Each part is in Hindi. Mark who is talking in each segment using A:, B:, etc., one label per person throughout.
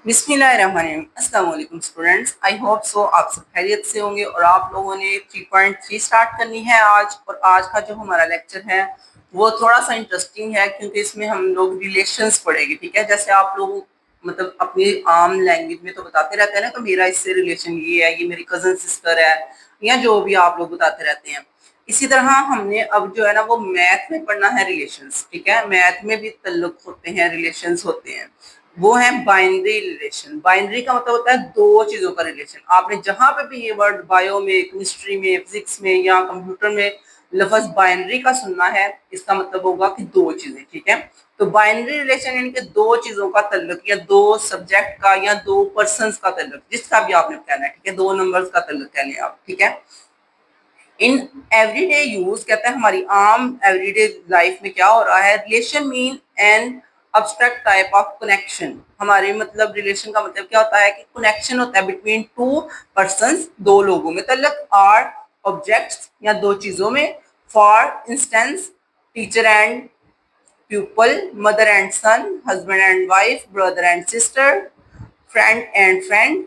A: बिस्मिल्लाहिर्रहमानिर्रहीम। अस्सलाम वालेकुम स्टूडेंट्स, आई होप सो आप सब खैरियत से होंगे और आप लोगों ने 3.3 स्टार्ट करनी है आज। और आज का जो हमारा लेक्चर है वो थोड़ा सा इंटरेस्टिंग है क्योंकि इसमें हम लोग रिलेशंस पढ़ेंगे। ठीक है, जैसे आप लोग मतलब अपनी आम लैंग्वेज में तो बताते रहते हैं ना कि मेरा इससे रिलेशन ये है, ये मेरी कजन सिस्टर है, या जो भी आप लोग बताते रहते हैं। इसी तरह हमने अब जो है ना वो मैथ में पढ़ना है रिलेशंस। ठीक है, मैथ में भी तल्लुक होते हैं, रिलेशंस होते हैं। वो है बाइनरी रिलेशन। बाइनरी का मतलब होता है दो चीजों का रिलेशन। आपने जहां पे भी ये वर्ड बायो में, केमिस्ट्री में, फिजिक्स में या कंप्यूटर में लफ्ज बाइनरी का सुनना है, इसका मतलब होगा कि दो चीजें। ठीक है, तो बाइनरी रिलेशन यानी कि दो चीजों का तल्लुक या दो सब्जेक्ट का या दो पर्सन्स का तल्लुक, जिसका भी आपने कहना है। ठीक है, दो नंबर्स का तल्लुक कह लें आप। ठीक है, इन एवरीडे यूज कहता है हमारी आम एवरीडे लाइफ में क्या हो रहा है। Relation mean an abstract type of connection. हमारे मतलब रिलेशन का मतलब क्या होता है कि कनेक्शन होता है बिटवीन टू पर्सन्स, दो लोगों में तल्लक, आर ऑब्जेक्ट्स या दो चीजों में। For instance teacher and pupil, mother and son, husband and wife, brother and sister, friend and friend,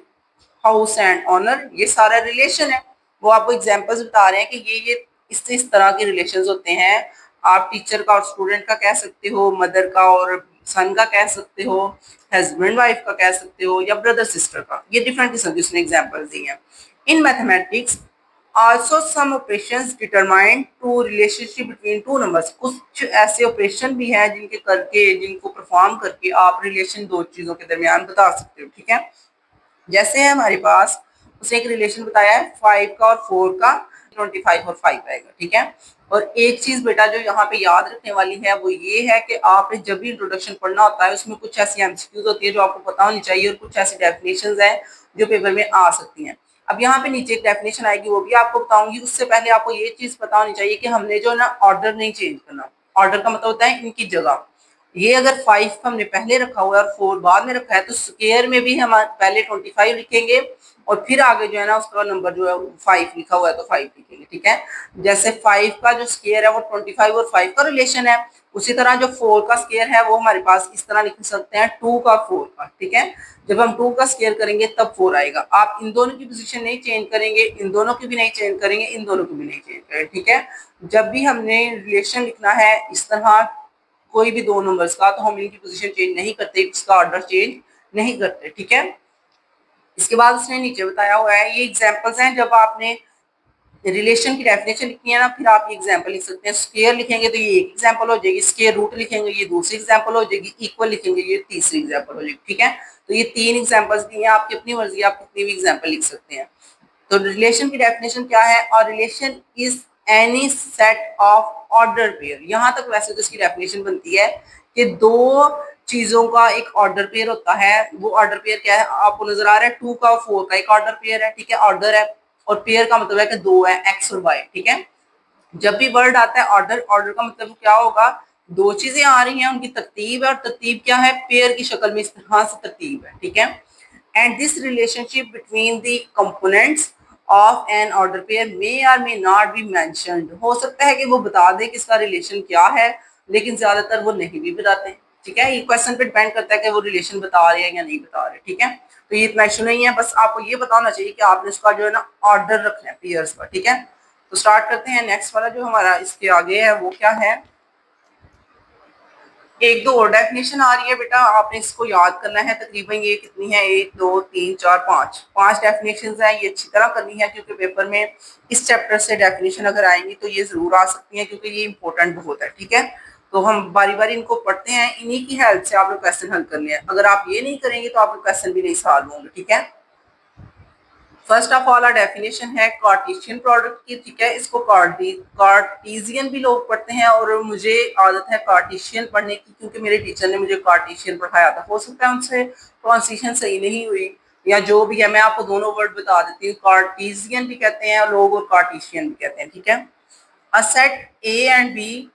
A: house and owner, ये सारा रिलेशन है। वो आपको एग्जांपल्स बता रहे हैं कि ये इस तरह के रिलेशंस होते हैं। आप टीचर का और स्टूडेंट का कह सकते हो, मदर का और सन का कह सकते हो, हस्बैंड वाइफ का कह सकते हो, या ब्रदर सिस्टर का। ये डिफरेंट किस्म की उसने एग्जांपल्स दी हैं। In mathematics also some operations determine to relationship between two numbers. कुछ ऐसे ऑपरेशन भी हैं जिनको परफॉर्म करके आप रिलेशन दो चीजों के दरमियान बता सकते हो। ठीक है, जैसे है हमारे पास उसने एक रिलेशन बताया है 5 का और 4 का, 25 और 5 आएगा। ठीक है, और एक चीज बेटा जो यहाँ पे याद रखने वाली है वो ये है कि आपने जब भी इंट्रोडक्शन पढ़ना होता है उसमें कुछ ऐसी एमसीक्यूज होती है जो आपको पता होनी चाहिए, और कुछ ऐसी डेफिनेशंस हैं जो पेपर में आ सकती हैं। अब यहाँ पे नीचे एक डेफिनेशन आएगी, वो भी आपको बताऊंगी। उससे पहले आपको ये चीज पता होनी चाहिए कि हमने जो ना ऑर्डर नहीं चेंज करना। ऑर्डर का मतलब होता है इनकी जगह। ये अगर 5 हमने पहले रखा हुआ है और 4 बाद में रखा है, तो स्केयर में भी हम पहले 25 लिखेंगे और फिर आगे जो है ना उसका नंबर जो है 5 लिखा हुआ है तो 5 लिखेंगे। ठीक है, जैसे 5 का जो स्केयर है वो 25 और 5 का रिलेशन है, उसी तरह जो 4 का स्केयर है वो हमारे पास इस तरह लिख सकते हैं 2 का 4 का। ठीक है, जब हम 2 का स्केयर करेंगे तब 4 आएगा। आप इन दोनों की पोजीशन नहीं चेंज करेंगे, इन दोनों की भी नहीं चेंज करेंगे, इन दोनों की भी नहीं चेंज करेंगे। ठीक है, जब भी हमने रिलेशन लिखना है इस तरह कोई भी दो नंबर्स का, तो हम इनकी पोजीशन चेंज नहीं करते, इसका ऑर्डर चेंज नहीं करते। ठीक है, इसके बाद उसने नीचे बताया हुआ है, ये एग्जांपल्स हैं जब आपने रिलेशन की डेफिनेशन लिखनी है ना, फिर आप ये एग्जांपल लिख सकते हैं। स्क्वायर लिखेंगे तो ये एक एग्जांपल हो जाएगी, स्क्वायर रूट लिखेंगे ये दूसरी एग्जांपल हो जाएगी, इक्वल लिखेंगे ये तीसरी एग्जांपल हो जाएगी। ठीक है, तो ये तीन एग्जांपल्स दी हैं, आपकी अपनी मर्जी, आप कितनी भी एग्जांपल लिख सकते हैं। तो रिलेशन की डेफिनेशन क्या है, और relation is any set of order pair. यहां तक वैसे तो इसकी डेफिनेशन बनती है कि दो चीजों का एक ऑर्डर पेयर होता है। वो ऑर्डर पेयर क्या है, आपको नजर आ रहा है 2 का और 4 का एक ऑर्डर पेयर है। ठीक है, ऑर्डर है, और पेयर का मतलब है कि दो है, एक्स और वाई। ठीक है, जब भी वर्ड आता है ऑर्डर, ऑर्डर का मतलब क्या होगा, दो चीजें आ रही हैं उनकी तरतीब है, और तरतीब क्या है, पेयर की शक्ल में इस तरह से तरतीब है। ठीक है, and this relationship between the components of an order pair may or may not be mentioned. हो सकता है कि वो बता दे कि इसका रिलेशन क्या है, लेकिन ज्यादातर वो नहीं भी बताते। ठीक है, ये क्वेश्चन पे डिपेंड करता है कि वो रिलेशन बता रहे हैं या नहीं बता रहे। ठीक है, तो ये इतना इशू नहीं है, बस आपको ये पता होना चाहिए कि आपने इसका जो है ना ऑर्डर रखना है पेयर्स का। ठीक है, तो स्टार्ट करते हैं। नेक्स्ट वाला जो हमारा इसके आगे है वो क्या है, एक दो और डेफिनेशन आ रही है बेटा, आपने इसको याद करना है। तकरीबन ये कितनी है, 1 2 3 4 5 5 डेफिनेशन है। ये अच्छी तरह करनी है क्योंकि पेपर में इस चैप्टर से डेफिनेशन अगर आएंगी तो ये जरूर आ सकती है, क्योंकि ये इंपॉर्टेंट बहुत है। ठीक है, तो हम बारी बारी इनको पढ़ते हैं, इन्हीं की हेल्प से आप लोग क्वेश्चन हल करने हैं। अगर आप ये नहीं करेंगे तो आप लोग क्वेश्चन भी नहीं सॉल्व होंगे। ठीक है, फर्स्ट ऑफ ऑल डेफिनेशन है कार्टेशियन प्रोडक्ट की। ठीक है, इसको कार्टेशियन भी लोग पढ़ते हैं, और मुझे आदत है कार्टेशियन पढ़ने की क्योंकि मेरे टीचर ने मुझे कार्टेशियन पढ़ाया था। हो सकता है उनसे प्रोनाउंसिएशन सही नहीं हुई या जो भी है, मैं आपको दोनों वर्ड बता देती हूँ। कार्टेशियन भी कहते हैं लोग और कार्टेशियन भी कहते हैं। ठीक है, a set A and B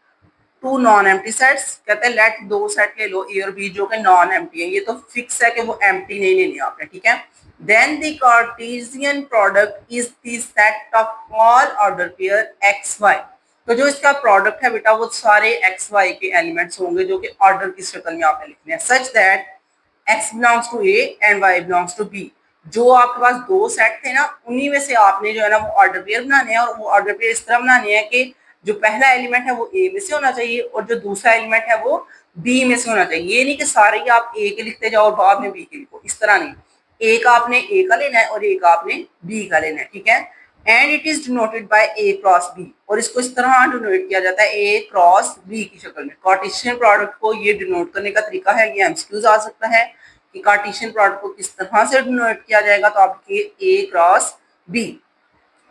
A: two non empty sets, कहते हैं लेट दो सेट ले लो, ए और बी, जो कि नॉन एम्प्टी है। ये तो फिक्स है कि वो एम्प्टी नहीं लेने आपने। ठीक है, then the Cartesian product is the set of all order pair x y. तो जो इसका प्रोडक्ट है बेटा वो सारे एक्स वाई के एलिमेंट्स होंगे जो कि ऑर्डर की शक्ल में आपने लिखने हैं, such that x belongs to A and y belongs to B. जो आपके पास दो सेट थे ना, उन्हीं में से आपने जो है ना वो ऑर्डर पेयर बनाने हैं, और वो ऑर्डर पेयर इस तरह बनाने हैं कि जो पहला एलिमेंट है वो ए में से होना चाहिए और जो दूसरा एलिमेंट है वो बी में से होना चाहिए। ये नहीं कि सारे ही आप ए के लिखते जाओ और बाद में बी के लिखो, इस तरह नहीं। एक आपने ए का लेना है और एक आपने बी का लेना है, ठीक है। And it is denoted by A cross B, और इसको इस तरह डिनोट किया जाता है ए क्रॉस बी की शक्ल में। कार्टेशियन प्रोडक्ट को ये डिनोट करने का तरीका है, ये एमसीक्यूज आ सकता है कि कार्टेशियन प्रोडक्ट को किस तरह से डिनोट किया जाएगा, तो आपके ए क्रॉस बी।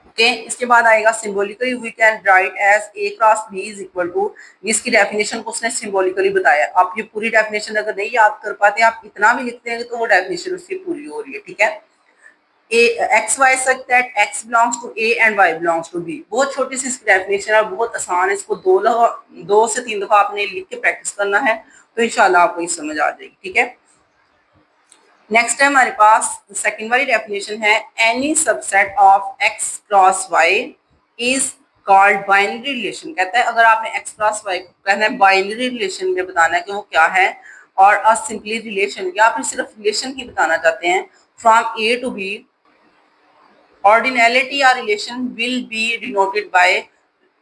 A: ओके, इसके बाद आएगा symbolically we can write as A cross B is equal to. इसकी डेफिनेशन को उसने सिंबॉलिकली बताया। आप ये पूरी डेफिनेशन अगर नहीं याद कर पाते, आप इतना भी लिखते हैं तो वो डेफिनेशन उसकी पूरी हो रही है, ठीक है। X y such that x belongs to A and y belongs to B. बहुत छोटी सी इसकी डेफिनेशन है, बहुत आसान है। इसको दो से तीन दफा आपने लिख के प्रैक्टिस करना है, तो इंशाल्लाह आपको ये समझ आ जाएगी, ठीक है। नेक्स्ट है हमारे पास सेकंड वाली डेफिनेशन है, any subset of X cross Y is called binary relation. कहता है अगर आपने एक्स क्रॉस वाई को कहना है बाइनरी रिलेशन में बताना है कि वो क्या है, और अ सिंपली रिलेशन या फिर सिर्फ रिलेशन ही बताना चाहते हैं, from A to B, ordinality या relation will be denoted by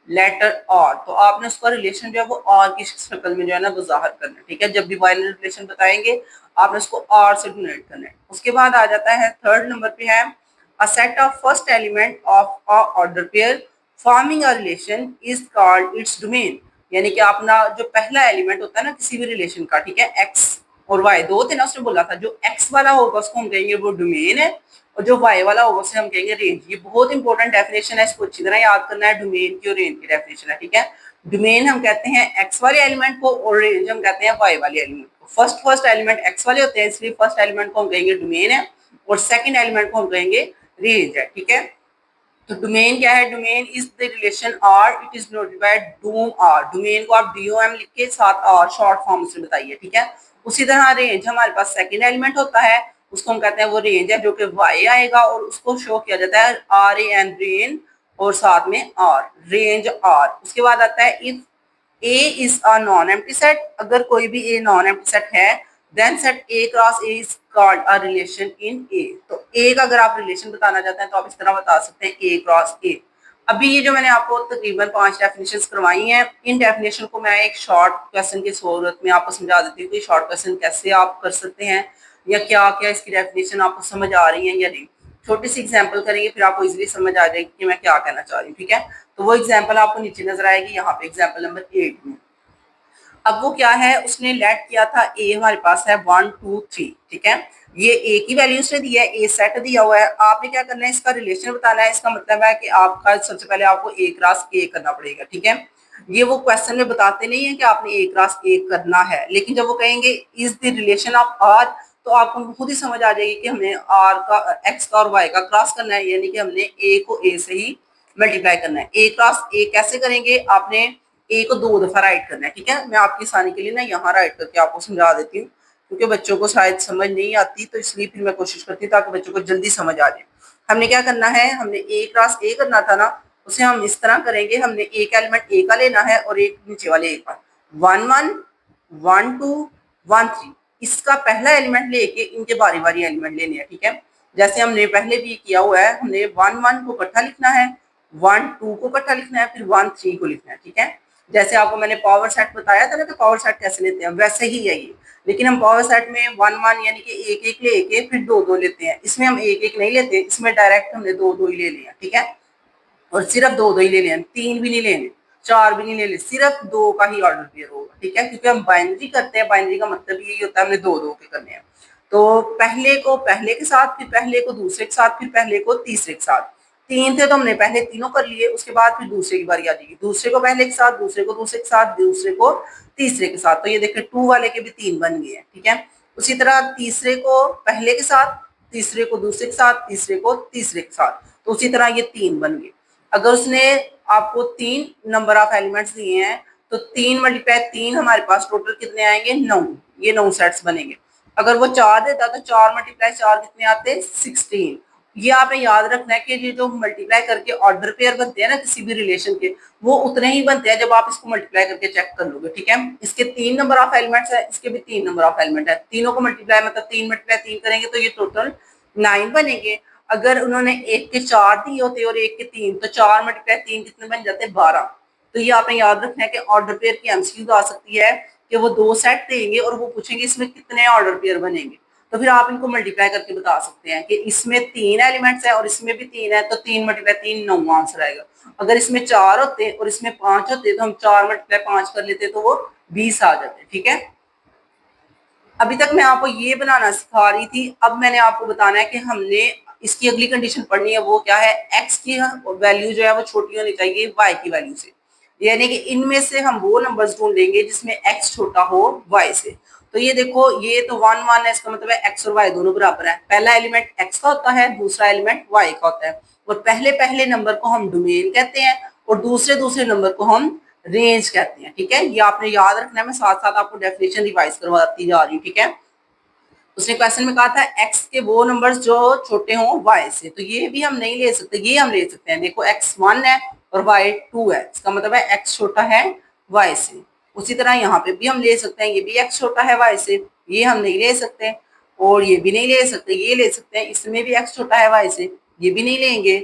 A: letter R. तो आपने उसका रिलेशन जो है वो और की शक्ल में जो है ना वो जाहिर करना है, ठीक है। जब भी बाइनरी रिलेशन बताएंगे आपने उसको और से डिनोट करना है। उसके बाद आ जाता है थर्ड नंबर पे है, a set of first element of a order pair forming a relation is called its domain. यानी कि अपना जो पहला एलिमेंट होता है ना किसी भी रिलेशन का, ठीक है, एक्स और वाई दो थे ना, उसने बोला था जो एक्स वाला होगा उसको हम कहेंगे वो डोमेन है, और जो वाई वाला होगा उसे हम कहेंगे रेंज। ये बहुत इंपॉर्टेंट डेफिनेशन है, इसको अच्छी तरह याद करना है। डोमेन की और रेंज की डेफिनेशन है, ठीक है। डोमेन हम कहते हैं एक्स वाले एलिमेंट को और रेंज हम कहते हैं वाई वाले एलिमेंट को। फर्स्ट एलिमेंट एक्स वाले होते हैं, इसलिए फर्स्ट एलिमेंट को हम कहेंगे डोमेन है और सेकंड एलिमेंट को हम कहेंगे रेंज है, ठीक है। तो डोमेन क्या है, domain is the relation R, it is noted by dom R. Domain को आप डीओएम लिख के साथ आर शॉर्ट फॉर्म से बताइए, ठीक है। उसी तरह रेंज हमारे पास सेकंड एलिमेंट होता है, उसको हम कहते हैं वो रेंज है, जो कि वाई आएगा और उसको शो किया जाता है आर ए एन रेन और साथ में आर, रेंज आर। उसके बाद आता है if A is a non empty set, अगर कोई भी ए नॉन एम्प्टी सेट है, then set A cross A is called a relation in A. तो ए का अगर आप रिलेशन बताना चाहते हैं तो आप इस तरह बता सकते हैं ए क्रॉस ए। अभी ये जो मैंने आपको तकरीबन 5 डेफिनेशंस करवाई हैं, इन डेफिनेशन को मैं एक शॉर्ट क्वेश्चन की सूरत में आपको समझा देती हूँ कि शॉर्ट क्वेश्चन कैसे आप कर सकते हैं, या क्या क्या इसकी डेफिनेशन आपको समझ आ रही है या नहीं। छोटी सी एग्जांपल करेंगे फिर आपको इजीली समझ आ जाएगी कि मैं क्या कहना चाह रही हूँ, ठीक है। तो वो एग्जांपल आपको नीचे नजर आएगी, यहाँ पे एग्जांपल नंबर 8 में। अब वो क्या है, उसने लेट किया था ए हमारे पास है 1 2 3, ठीक है। ये ए की वैल्यू उसने दी है, ए सेट दिया हुआ है। आपने क्या करना है, इसका रिलेशन बताना है। इसका मतलब है कि आपका सबसे पहले आपको ए क्रॉस ए करना पड़ेगा, ठीक है। ये वो क्वेश्चन में बताते नहीं है कि आपने ए क्रॉस ए करना है, लेकिन जब वो कहेंगे is the relation of R, तो आपको खुद ही समझ आ जाएगी कि हमें आर का एक्स का और वाई का क्रॉस करना है, यानी कि हमने ए को ए से ही मल्टीप्लाई करना है। ए क्रॉस ए कैसे करेंगे, आपने ए को 2 दफा राइट करना है, ठीक है। मैं आपकी आसानी के लिए ना यहाँ राइट करके आपको समझा देती हूँ, क्योंकि बच्चों को शायद समझ नहीं आती, तो इसलिए फिर मैं कोशिश करती हूँ ताकि बच्चों को जल्दी समझ आ जाए। हमने क्या करना है, हमने ए क्रॉस ए करना था ना, उसे हम इस तरह करेंगे। हमने एक एलिमेंट ए का लेना है और एक नीचे वाले ए का, 1 1 1 2 1 3। इसका पहला एलिमेंट लेके इनके बारी बारी एलिमेंट लेने हैं, ठीक है। जैसे हमने पहले भी किया हुआ है, हमने 1 1 को इकट्ठा लिखना है, 1 2 को इकट्ठा लिखना है, फिर 1 3 को लिखना है, ठीक है। जैसे आपको मैंने पावर सेट बताया था ना कि पावर सेट कैसे लेते हैं, वैसे ही है ये। लेकिन हम पावर सेट में 1 1 यानी कि एक एक लेके फिर 2 2 लेते हैं। इसमें हम एक एक नहीं लेते, इसमें डायरेक्ट हमने 2 2 ही ले लिया, ठीक है। और सिर्फ 2 2 ही ले लें, 3 भी नहीं लेने, 4 भी नहीं लेने, सिर्फ 2 का ही ऑर्डर पेयर होगा, ठीक है। क्योंकि हम बाइनरी करते हैं, बाइनरी का मतलब यही होता है हमने 2 2 के करने हैं। तो पहले को पहले के साथ, फिर पहले को दूसरे के साथ, फिर पहले को तीसरे के साथ। 3 थे तो हमने पहले तीनों कर लिए, उसके बाद फिर दूसरे की बारी आ जाएगी, दूसरे को पहले के साथ, दूसरे को दूसरे के साथ, दूसरे को तीसरे के साथ। तो ये देखिए 2 वाले के भी 3 बन गए हैं, ठीक है। उसी तरह तीसरे को पहले के साथ, तीसरे को दूसरे के साथ, तीसरे को तीसरे के साथ, तो उसी तरह ये 3 बन गए। अगर उसने आपको 3 नंबर ऑफ एलिमेंट्स दिए हैं, तो 3 मल्टीप्लाई 3 हमारे पास टोटल कितने आएंगे, 9। ये 9 सेट्स बनेंगे। अगर वो 4 देता तो 4 मल्टीप्लाई 4 कितने आते, 16। ये आपने याद रखना है कि ये जो मल्टीप्लाई करके ऑर्डर पेयर बनते हैं ना किसी भी रिलेशन के, वो उतने ही बनते हैं जब आप इसको मल्टीप्लाई करके चेक कर लोगे। ठीक है, इसके 3 नंबर ऑफ एलिमेंट्स है, इसके भी 3 नंबर ऑफ एलिमेंट है। तीनों को मल्टीप्लाई मतलब 3 मल्टीप्लाई 3 करेंगे तो ये टोटल 9 बनेंगे। अगर उन्होंने 1 के 4 दिए होते और 1 के 3, तो 4 मल्टीप्लाई 3 कितने बन जाते? 12। तो ये आपने याद रखना है कि ऑर्डर पेयर की एमसीक्यू आ सकती है कि वो 2 सेट देंगे और वो पूछेंगे इसमें कितने ऑर्डर पेयर बनेंगे। तो फिर आप इनको मल्टीप्लाई करके बता सकते हैं कि इसमें 3 एलिमेंट्स है और इसमें भी 3 है, तो 3 मल्टीप्लाई 3 9 आंसर आएगा। अगर इसमें 4 होते और इसमें 5 होते तो हम 4 मल्टीप्लाई 5 कर लेते तो वो 20 आ जाते। ठीक है, अभी तक मैं आपको ये बनाना सिखा रही थी। अब मैंने आपको बताना है कि हमने इसकी अगली कंडीशन पढ़नी है, वो क्या है? एक्स की वैल्यू जो है वो छोटी होनी चाहिए वाई की वैल्यू से, यानी कि इनमें से हम वो नंबर्स ढूंढ लेंगे जिसमें एक्स छोटा हो वाई से। तो ये देखो, ये तो 1 1 है, इसका मतलब है एक्स और वाई दोनों बराबर है। पहला एलिमेंट एक्स का होता है, दूसरा एलिमेंट वाई का होता है। और पहले पहले नंबर को हम डोमेन कहते हैं और दूसरे दूसरे नंबर को हम रेंज कहते हैं। ठीक है, ये आपने याद रखना है। मैं साथ साथ आपको डेफिनेशन रिवाइज करवाती जा रही हूँ। ठीक है, उसने क्वेश्चन में कहा था एक्स के वो नंबर्स जो छोटे हों वाई से, तो ये भी हम नहीं ले सकते, ये हम ले सकते हैं। देखो एक्स 1 है और वाई 2 है, इसका मतलब है एक्स छोटा है वाई से। उसी तरह यहाँ पे भी हम ले सकते हैं, ये भी एक्स छोटा है वाई से, ये हम नहीं ले सकते। और ये भी नहीं ले सकते, ये ले सकते हैं, इसमें भी एक्स छोटा है वाई से, ये भी नहीं लेंगे,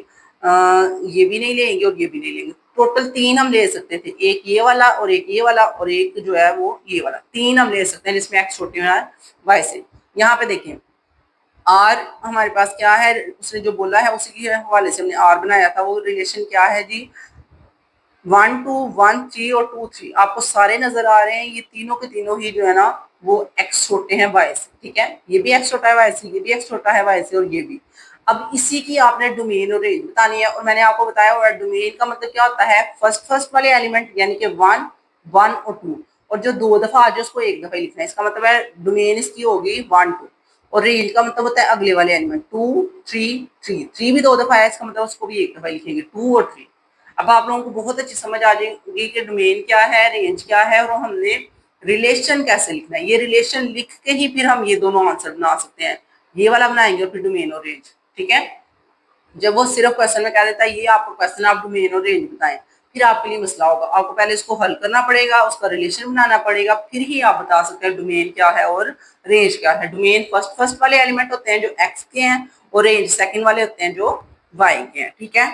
A: ये भी नहीं लेंगे और ये भी नहीं लेंगे। टोटल 3 हम ले सकते थे, एक ये वाला और एक ये वाला और एक जो है वो ये वाला, 3 हम ले सकते हैं जिसमें एक्स छोटे हैं वाई से। यहाँ पे देखें आर हमारे पास क्या है, उसने जो बोला है उसी के हवाले से हमने आर बनाया था। वो रिलेशन क्या है जी? 1 2 1 3 और 2 3 आपको सारे नजर आ रहे हैं। ये तीनों के तीनों ही जो है ना वो एक्स छोटे हैं वाई से। ठीक है, ये भी एक्स छोटा है वाई से, ये भी एक्स छोटा है वाई से और ये भी। अब इसी की आपने डोमेन और रेंज बतानी है। और मैंने आपको बताया हुआ डोमेन का मतलब क्या होता है? फर्स्ट वाले एलिमेंट यानी कि 1 1 और 2, और जो 2 दफा आ जाए उसको एक दफा लिखना है। इसका मतलब है डोमेन इसकी होगी 1 2। और रेंज का मतलब होता है अगले वाले एलिमेंट 2 3 3, 3 भी 2 दफा है, इसका मतलब उसको भी एक दफा लिखेंगे 2 और 3। अब आप लोगों को बहुत अच्छी समझ आ जाएगी कि डोमेन क्या है, रेंज क्या है और हमने रिलेशन कैसे लिखना है। ये रिलेशन लिख के ही फिर हम ये दोनों आंसर बना सकते हैं, ये वाला बनाएंगे और फिर डोमेन और रेंज। ठीक है, जब वो सिर्फ क्वेश्चन में कह देता है ये आपको क्वेश्चन, आप डोमेन और रेंज बताएं, फिर आपके लिए मसला होगा। आपको पहले इसको हल करना पड़ेगा, उसका रिलेशन बनाना पड़ेगा, फिर ही आप बता सकते हैं डोमेन क्या है और रेंज क्या है। डोमेन फर्स्ट वाले एलिमेंट होते हैं जो एक्स के हैं और रेंज सेकंड वाले होते हैं जो वाई के हैं। ठीक है,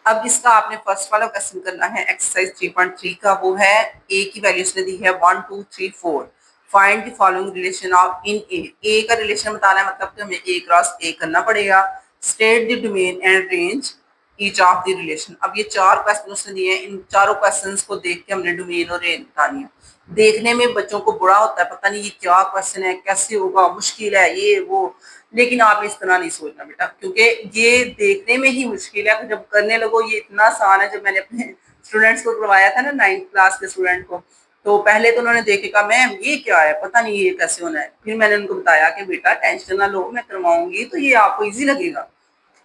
A: अब इसका आपने फर्स्ट वाला क्वेश्चन करना है एक्सरसाइज 3.3 का। वो है ए की वैल्यू उसने दी है 1 2 3 4। Find the following relation of in A. A का रिलेशन बताना है, मतलब कि हमें ए क्रॉस ए करना पड़ेगा। State the domain and range each of the relation. अब ये 4 क्वेश्चन उसने दिए हैं, इन चारों क्वेश्चंस को देख के हमने डोमेन और रेंज बतानी है। देखने में बच्चों को बुरा होता है, पता नहीं ये क्या क्वेश्चन है, कैसे होगा, मुश्किल है ये वो, लेकिन आप इस तरह नहीं सोचना बेटा, क्योंकि ये देखने में ही मुश्किल है, जब करने लगो ये इतना आसान है। जब मैंने अपने स्टूडेंट्स को करवाया था ना 9th क्लास के स्टूडेंट को, तो पहले तो उन्होंने देख के कहा मैम ये क्या है, पता नहीं ये कैसे होना है। फिर मैंने उनको बताया कि बेटा टेंशन ना लो, मैं करवाऊंगी तो ये आपको ईजी लगेगा।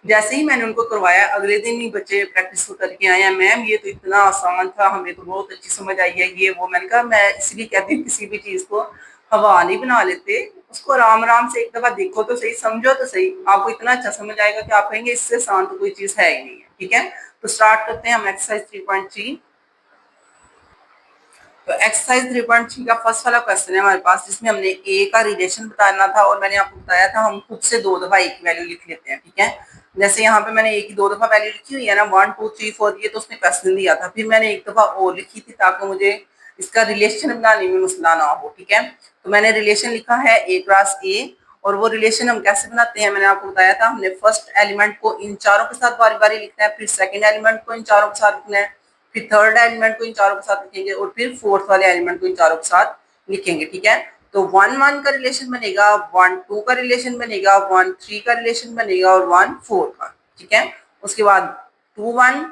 A: जैसे ही मैंने उनको करवाया अगले दिन ही बच्चे प्रैक्टिस करके आए हैं, मैम ये तो इतना आसान था, हमें तो बहुत अच्छी समझ आई है ये वो। मैंने कहा मैं इसलिए कहती हूँ किसी भी चीज को हवा नहीं बना लेते, उसको आराम आराम से एक दफा देखो तो सही, समझो तो सही, आपको इतना अच्छा समझ आएगा कि आप कहेंगे इससे आसान तो कोई चीज है ही नहीं है। ठीक है, तो स्टार्ट करते हैं हम एक्सरसाइज 3.3। तो एक्सरसाइज 3.3 का फर्स्ट वाला क्वेश्चन है हमारे पास, जिसमें हमने ए का रिलेशन बताना था और मैंने आपको बताया था हम खुद से 2 दफा ए की वैल्यू लिख लेते हैं। ठीक है, जैसे यहाँ पे मैंने ए की 2 दफा वैल्यू लिखी हुई है ना 1 2 3 4, ये तो उसने क्वेश्चन दिया था, फिर मैंने एक दफा और लिखी थी ताकि मुझे इसका रिलेशन बनाने में मसला ना हो। ठीक है, तो मैंने रिलेशन लिखा है ए क्रॉस ए, और वो रिलेशन हम कैसे बनाते हैं मैंने आपको बताया था। हमने फर्स्ट एलिमेंट को इन चारों के साथ बारी बारी लिखना है, फिर सेकंड एलिमेंट को इन चारों के साथ लिखना है, फिर थर्ड एलिमेंट को इन चारों के साथ लिखेंगे और फिर फोर्थ वाले एलिमेंट को इन चारों के साथ लिखेंगे। ठीक है, तो 1 1 का रिलेशन बनेगा, 1 2 का रिलेशन बनेगा, 1 3 का रिलेशन बनेगा और 1 4 का। ठीक है, उसके बाद 2 1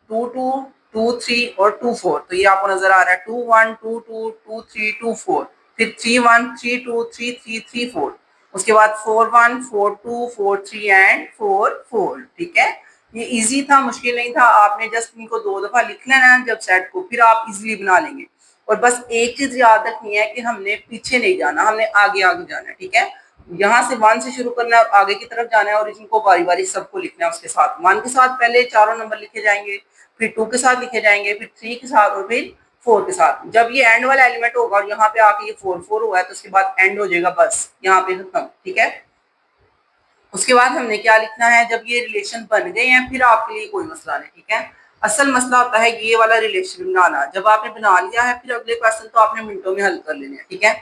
A: 2 2 2 3 और 2 4, तो ये आपको नजर आ रहा है 2 1 2 2 2 3 2 4, फिर 3 1 3 2 3 3 3 4, उसके बाद 4 1 4 2 4 3 एंड 4 4। ठीक है, ये इजी था, मुश्किल नहीं था। आपने जस्ट इनको 2 दफा लिख लेना है जब सेट को, फिर आप इजीली बना लेंगे। और बस एक चीज याद रखनी है कि हमने पीछे नहीं जाना, हमने आगे आगे जाना है। ठीक है, यहाँ से 1 से शुरू करना है और आगे की तरफ जाना है और इनको बारी बारी सबको लिखना है उसके साथ। 1 के साथ पहले चारों नंबर लिखे जाएंगे, फिर 2 के साथ लिखे जाएंगे, फिर 3 के साथ और फिर 4 के साथ। जब ये एंड वाला एलिमेंट होगा और यहाँ पे आके ये 4 4 हुआ है तो उसके बाद एंड हो जाएगा, बस यहाँ पे खत्म। ठीक है, उसके बाद हमने क्या लिखना है, जब ये रिलेशन बन गए हैं फिर आपके लिए कोई मसला नहीं। ठीक है, असल मसला होता है ये वाला रिलेशन बनाना। जब आपने बना लिया है फिर अगले क्वेश्चन तो आपने मिनटों में हल कर लेने हैं। ठीक है,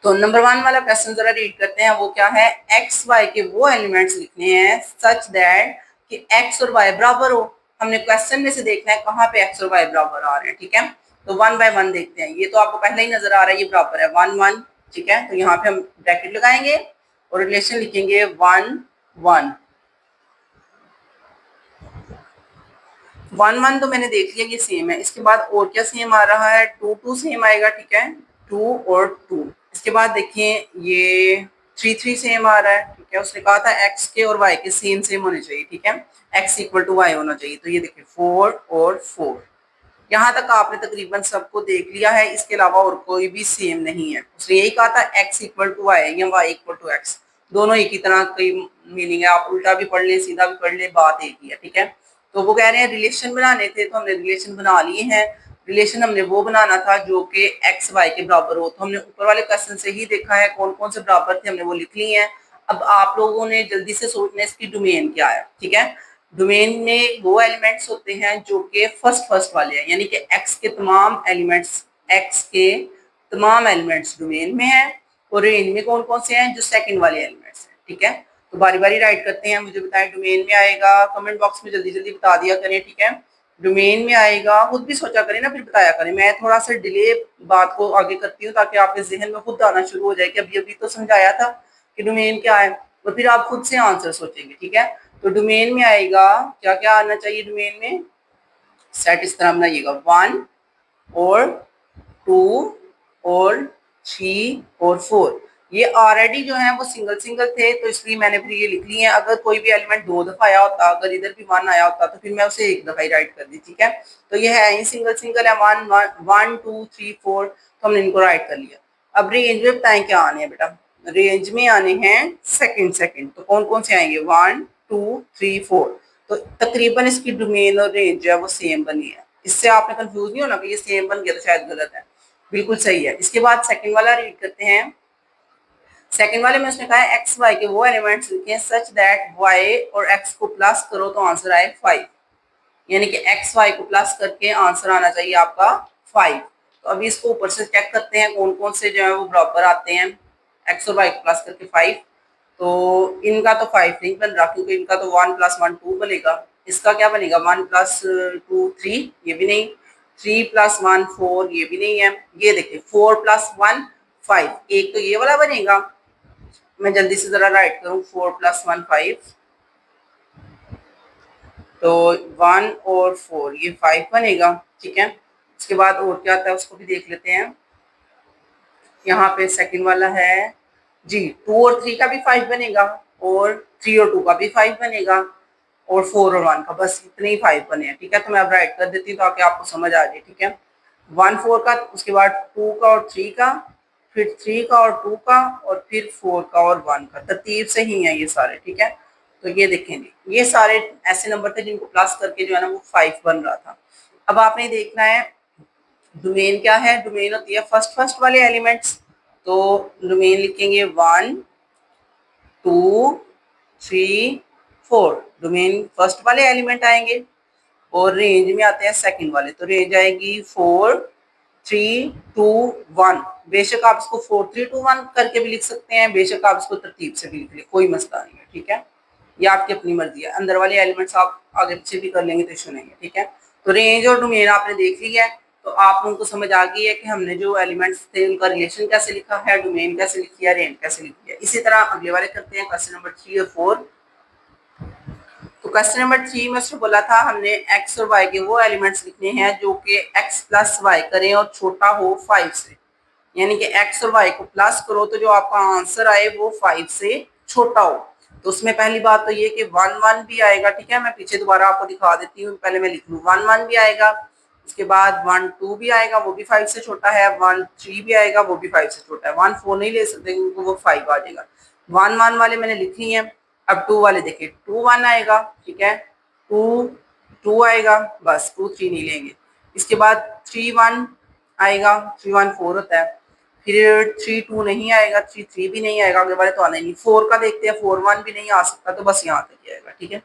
A: तो नंबर 1 वाला क्वेश्चन जरा रीड करते हैं। वो क्या है, एक्स वाई के वो एलिमेंट्स लिखने हैं सच दैट कि एक्स और वाई बराबर हो। हमने क्वेश्चन में से देखना है कहाँ पे एक्स और वाई बराबर आ रहे हैं। ठीक है, तो 1 बाय 1 देखते हैं। ये तो आपको पहले ही नजर आ रहा है, ये बराबर है 1 1। ठीक है, तो यहाँ पे हम ब्रैकेट लगाएंगे और रिलेशन लिखेंगे 1 1 1 1। तो मैंने देख लिया ये सेम है। इसके बाद और क्या सेम आ रहा है, 2 2 सेम आएगा। ठीक है, 2 और 2। इसके बाद देखिए ये 3 3 सेम आ रहा है। ठीक है, उसने कहा था एक्स के और वाई के सेम सेम होने चाहिए। ठीक है, एक्स इक्वल टू वाई होना चाहिए। तो ये देखिए 4 और 4। यहाँ तक आपने तकरीबन सबको देख लिया है, इसके अलावा और कोई भी सेम नहीं है। उसने यही कहा था एक्स इक्वल टू वाई या वाई इक्वल टू एक्स, दोनों एक ही तरह की मीनिंग है। आप उल्टा भी पढ़ लें सीधा भी पढ़ लें, बात एक ही है। ठीक है, तो वो कह रहे हैं रिलेशन बनाने थे तो हमने रिलेशन बना लिए हैं। रिलेशन हमने वो बनाना था जो कि एक्स वाई के बराबर हो। तो हमने ऊपर वाले क्वेश्चन से ही देखा है कौन कौन से बराबर थे, हमने वो लिख लिए हैं। अब आप लोगों ने जल्दी से सोचना है इसकी डोमेन क्या है। ठीक है, डोमेन में वो एलिमेंट्स होते हैं जो कि फर्स्ट वाले हैं, यानी कि एक्स के तमाम एलिमेंट्स डोमेन में हैं। और रेंज में कौन कौन से हैं, जो सेकंड वाले एलिमेंट्स हैं। ठीक है, तो बारी बारी राइट करते हैं। मुझे बताएं डोमेन में आएगा, कमेंट बॉक्स में जल्दी जल्दी बता दिया करें। ठीक है, डोमेन में आएगा, खुद भी सोचा करें ना फिर बताया करें। मैं थोड़ा सा डिले बात को आगे करती हूँ ताकि आपके जहन में खुद आना शुरू हो जाए कि अभी अभी तो समझाया था कि डोमेन क्या है, तो फिर आप खुद से आंसर सोचेंगे। ठीक है, तो डोमेन में आएगा क्या क्या आना चाहिए डोमेन में, सेट इस तरह बनाइएगा 1 और 2 और 3 और 4। ये ऑलरेडी जो है वो सिंगल सिंगल थे तो इसलिए मैंने फिर ये लिख लिए हैं। अगर कोई भी एलिमेंट 2 दफा आया होता, अगर इधर भी 1 आया होता तो फिर मैं उसे एक दफा ही राइट कर दी। ठीक है, तो ये है ही सिंगल सिंगल है 1 1 2 3 4, तो हमने इनको राइट कर लिया। अब रेंज में बताएं क्या आने हैं बेटा, रेंज में आने हैं सेकंड। तो कौन कौन से आएंगे 1 2 3 4। तो तकरीबन इसकी डोमेन और रेंज जो है वो सेम बनी है। इससे आपने कंफ्यूज नहीं होना कि ये सेम बन गया तो शायद गलत है, बिल्कुल सही है। इसके बाद सेकंड वाला रीड करते हैं। सेकंड वाले में उसने कहा है एक्स वाई के वो एलिमेंट्स लिखे सच दैट वाई और एक्स को प्लस करो तो आंसर आए 5, यानी कि एक्स वाई को प्लस करके आंसर आना चाहिए आपका 5। तो अभी इसको ऊपर से चेक करते हैं कौन कौन से जो है वो बराबर आते हैं एक्स और वाई को प्लस करके 5। तो इनका तो 5 नहीं बन रहा क्योंकि इनका तो 1 + 1 2 बनेगा। इसका क्या बनेगा 1 + 2 3, ये भी नहीं। 3 + 1 4, ये भी नहीं है। ये देखिए 4 + 1 5, एक तो ये वाला बनेगा। मैं जल्दी से जरा राइट करूं 4 + 1 5, तो 1 और 4 ये 5 बनेगा। ठीक है, उसके बाद और क्या आता है उसको भी देख लेते हैं। यहाँ पे सेकंड वाला है जी 2 और 3 का भी 5 बनेगा और 3 और 2 का भी 5 बनेगा और 4 और 1 का, बस इतने ही 5 बने हैं। ठीक है, तो मैं अब राइट कर देती हूँ ताकि आपको समझ आ जाए। ठीक है, 1 4 का, उसके बाद 2 का और 3 का, फिर 3 का और 2 का और फिर 4 का और 1 का, तरतीब से ही है ये सारे। ठीक है, तो ये देखेंगे ये सारे ऐसे नंबर थे जिनको प्लस करके जो है ना वो 5 बन रहा था। अब आपने देखना है डोमेन क्या है। डोमेन होती है फर्स्ट वाले एलिमेंट्स। तो डोमेन लिखेंगे 1 2 3 4, डोमेन फर्स्ट वाले एलिमेंट आएंगे और रेंज में आते हैं सेकंड वाले। तो रेंज आएगी 4 3 2 1। बेशक आप इसको 4 3 2 1 करके भी लिख सकते हैं, बेशक आप इसको तरतीब से भी लिख ले, कोई मसला नहीं है। ठीक है, ये आपकी अपनी मर्जी है। अंदर वाले एलिमेंट्स आप आगे पीछे भी कर लेंगे तो इशू नहीं है। ठीक है, तो रेंज और डोमेन आपने देख लिया है, तो आप लोगों को समझ आ गई है कि हमने जो एलिमेंट्स थे उनका रिलेशन कैसे लिखा है, डोमेन कैसे लिखी है, रेंज कैसे लिखी है। इसी तरह अगले वाले करते हैं क्वेश्चन नंबर 3 और 4। तो क्वेश्चन नंबर 3 में उसने बोला था हमने एक्स और वाई के वो एलिमेंट्स लिखने हैं जो कि एक्स प्लस वाई करें और छोटा हो 5 से, यानी कि एक्स और वाई को प्लस करो तो जो आपका आंसर आए वो 5 से छोटा हो। तो उसमें पहली बात तो ये कि 1 1 भी आएगा। ठीक है, मैं पीछे दोबारा आपको दिखा देती हूँ, पहले मैं लिख लूँ 1 1 भी आएगा उसके बाद 1 2 भी आएगा, वो भी 5 से छोटा है। 1 3 भी आएगा, वो भी 5 से छोटा है। 1 4 नहीं ले सकते क्योंकि वो 5 आ जाएगा। 1 1 वाले मैंने लिख लिए हैं। अब 2 वाले देखिए, 2 1 आएगा, ठीक है, 2 2 आएगा, बस 2 3 नहीं लेंगे। इसके बाद 3 1 आएगा, 3 1 4 होता है। फिर 3 2 नहीं आएगा, 3 3 भी नहीं आएगा, आगे वाले तो आने नहीं। 4 का देखते हैं, 4 1 भी नहीं आ सकता, तो बस यहाँ तक ही आएगा, ठीक है।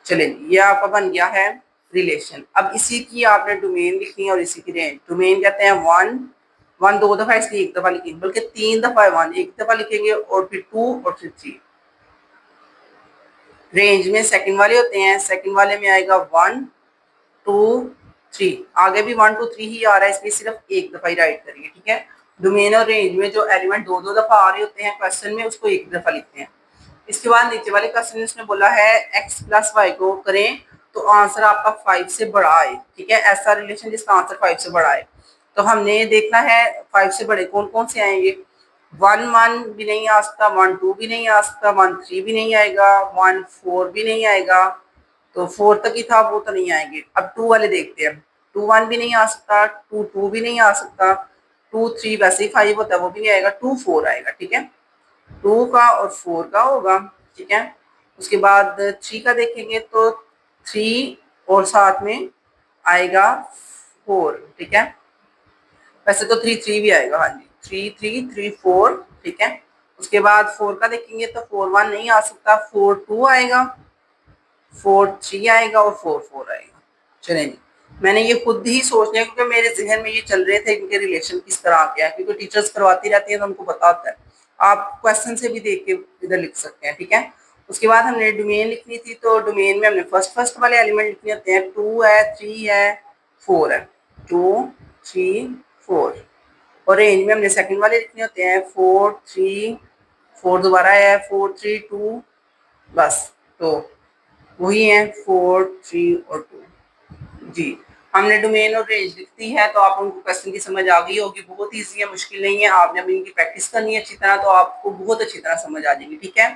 A: चलिए, ये आपका बन गया है रिलेशन। अब इसी की आपने डोमेन लिखनी है और इसी की रेंज। डोमेन कहते हैं 1 1 दो दफा, इसलिए एक दफा लिखेंगे, बल्कि 3 दफा 1 एक दफा लिखेंगे, और फिर 2 और फिर 3। रेंज में सेकंड वाले होते हैं, सेकंड वाले में आएगा 1 2 3, आगे भी 1 2 3 ही आ रहा है, इसलिए सिर्फ एक दफा ही राइट करेंगे, ठीक है। डोमेन और रेंज में जो एलिमेंट दो दो दफा आ रहे होते हैं क्वेश्चन में, उसको एक दफा लिखते हैं। इसके बाद नीचे वाले क्वेश्चन में उसने बोला है x प्लस वाई को करें तो आंसर आपका 5 से बड़ा आए, ठीक है। ऐसा रिलेशन जिसका आंसर 5 से बड़ा आए, तो हमने देखना है 5 से बड़े कौन कौन से आएंगे। 1 1 भी नहीं आ सकता, 1 2 भी नहीं आ सकता, 1 3 भी नहीं आएगा, 1 4 भी नहीं आएगा, तो 4 तक ही था, वो तो नहीं आएंगे। अब 2 वाले देखते हैं। 2 1 भी नहीं आ सकता, 2 2 भी नहीं आ सकता, 2 3 वैसे ही 5 होता है, वो भी नहीं आएगा, 2 4 आएगा, ठीक है। 2 का और 4 का होगा, ठीक है। उसके बाद 3 का देखेंगे तो 3 और साथ में आएगा 4, ठीक है। वैसे तो 3 3 भी आएगा, हाँ जी, 3 3 3 4, ठीक है। उसके बाद 4 का देखेंगे तो 4 1 नहीं आ सकता, 4 2 आएगा, 4 3 आएगा और 4 4 आएगा। चलेंगे, मैंने ये खुद ही सोच लिया क्योंकि मेरे जहन में ये चल रहे थे इनके रिलेशन किस तरह के हैं, क्योंकि टीचर्स करवाती रहती है तो उनको पता होता है। आप क्वेश्चन से भी देख के इधर लिख सकते हैं, ठीक है। उसके बाद हमने डोमेन लिखनी थी, तो डोमेन में हमने फर्स्ट वाले एलिमेंट लिखने होते हैं। 2 है, 3 है, 4 है, 2 3 4। और रेंज में हमने सेकंड वाले लिखने होते हैं, 4 3 4 दोबारा है, 4 3 2, बस। तो वही है 4 3 और 2। जी, हमने डोमेन और रेंज लिख दी है, तो आप उनको क्वेश्चन की समझ आ गई होगी। बहुत ईजी है, मुश्किल नहीं है। आपने अभी इनकी प्रैक्टिस करनी है अच्छी तरह, तो आपको बहुत अच्छी तरह समझ आ जाएगी, ठीक है।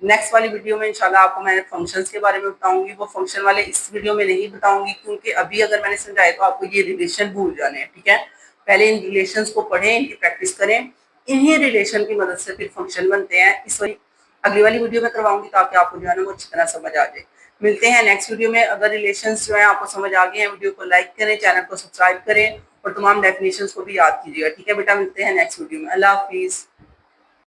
A: नेक्स्ट वाली वीडियो में इंशाल्लाह आपको मैं फंक्शंस के बारे में बताऊंगी। वो फंक्शन वाले इस वीडियो में नहीं बताऊंगी, क्योंकि अभी अगर मैंने समझाया तो आपको ये रिलेशन भूल जाने हैं, ठीक है। पहले इन रिलेशंस को पढ़ें, इनकी प्रैक्टिस करें, इन्हीं रिलेशन की मदद से फिर फंक्शन बनते हैं। इस वाली अगली वाली वीडियो में करवाऊंगी, ताकि आपको जो है ना वो अच्छी तरह समझ आ जाए। मिलते हैं नेक्स्ट वीडियो में। अगर रिलेशंस जो है आपको समझ आ गए हैं, वीडियो को लाइक करें, चैनल को सब्सक्राइब करें और तमाम डेफिनेशंस को भी याद कीजिएगा, ठीक है बेटा। मिलते हैं नेक्स्ट वीडियो में। अल्लाह हाफिज।